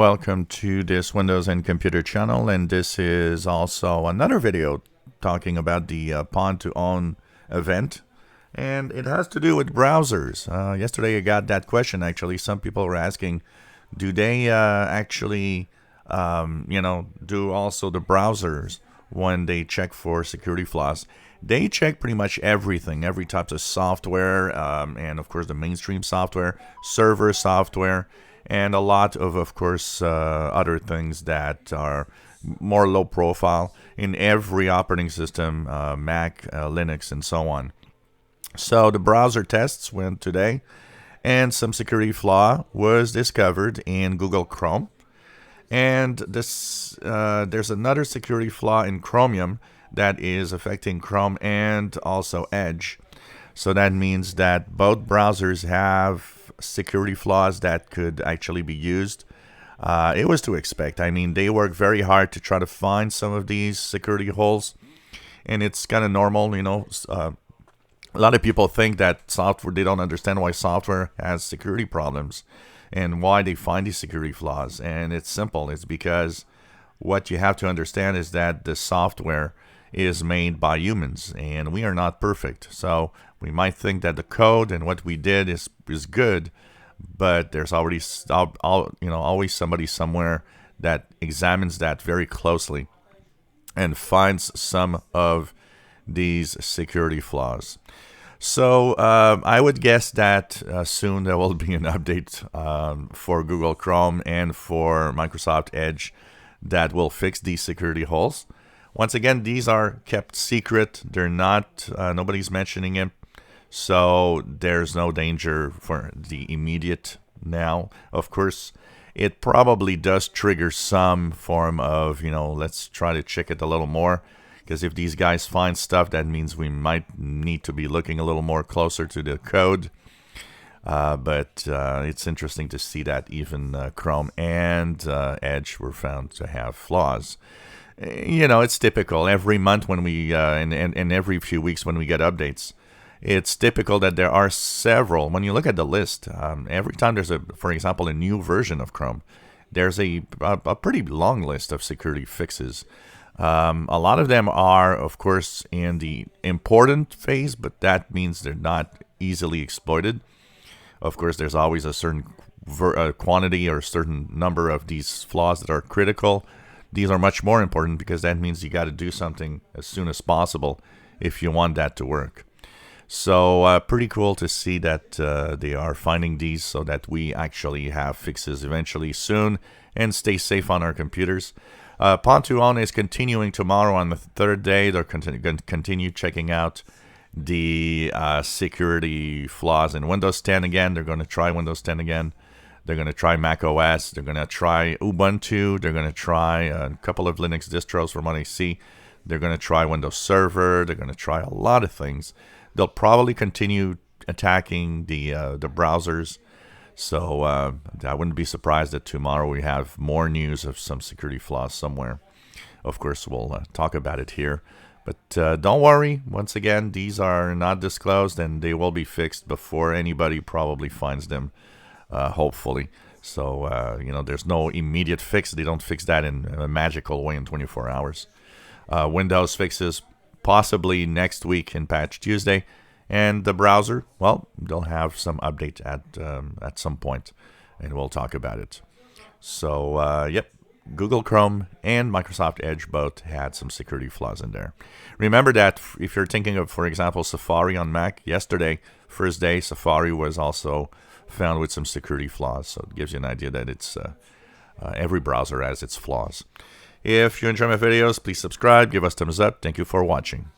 Welcome to this Windows and Computer channel, and this is also another video talking about the PWN2OWN event, and it has to do with browsers. Yesterday I got that question. Actually, some people were asking, do they actually do also the browsers when they check for security flaws? They check pretty much everything, every type of software, and of course the mainstream software, server software, and a lot of course, other things that are more low profile in every operating system, Mac, Linux, and so on. So the browser tests went today, and some security flaw was discovered in Google Chrome. And this, there's another security flaw in Chromium that is affecting Chrome and also Edge. So that means that both browsers have security flaws that could actually be used. It was to expect. I mean, they work very hard to try to find some of these security holes, and it's kind of normal, a lot of people think that software, they don't understand why software has security problems and why they find these security flaws. And it's simple. It's because what you have to understand is that the software is made by humans, and we are not perfect. So we might think that the code and what we did is good, but there's already always somebody somewhere that examines that very closely and finds some of these security flaws. So I would guess that soon there will be an update for Google Chrome and for Microsoft Edge that will fix these security holes. Once again, these are kept secret. They're not, nobody's mentioning it. So there's no danger for the immediate now. Of course, it probably does trigger some form of, let's try to check it a little more. Because if these guys find stuff, that means we might need to be looking a little more closer to the code. But it's interesting to see that even Chrome and Edge were found to have flaws. It's typical. Every month when we, and every few weeks when we get updates, it's typical that there are several. When you look at the list, every time there's for example, a new version of Chrome, there's a pretty long list of security fixes. A lot of them are, of course, in the important phase, but that means they're not easily exploited. Of course, there's always a certain quantity or a certain number of these flaws that are critical. These are much more important because that means you got to do something as soon as possible if you want that to work. So pretty cool to see that they are finding these so that we actually have fixes eventually soon and stay safe on our computers. PWN2OWN is continuing tomorrow on the third day. They're going to continue checking out the security flaws in Windows 10 again. They're going to try Windows 10 again. They're going to try Mac OS. They're going to try Ubuntu. They're going to try a couple of Linux distros from what I see. They're going to try Windows Server. They're going to try a lot of things. They'll probably continue attacking the browsers. So I wouldn't be surprised that tomorrow we have more news of some security flaws somewhere. Of course, we'll talk about it here. But don't worry. Once again, these are not disclosed, and they will be fixed before anybody probably finds them. Hopefully. So, there's no immediate fix. They don't fix that in a magical way in 24 hours. Windows fixes possibly next week in Patch Tuesday. And the browser, well, they'll have some update at some point, and we'll talk about it. So, yep, Google Chrome and Microsoft Edge both had some security flaws in there. Remember that if you're thinking of, for example, Safari on Mac, yesterday, first day, Safari was also found with some security flaws. So it gives you an idea that it's every browser has its flaws. If you enjoy my videos, please subscribe, give us thumbs up. Thank you for watching.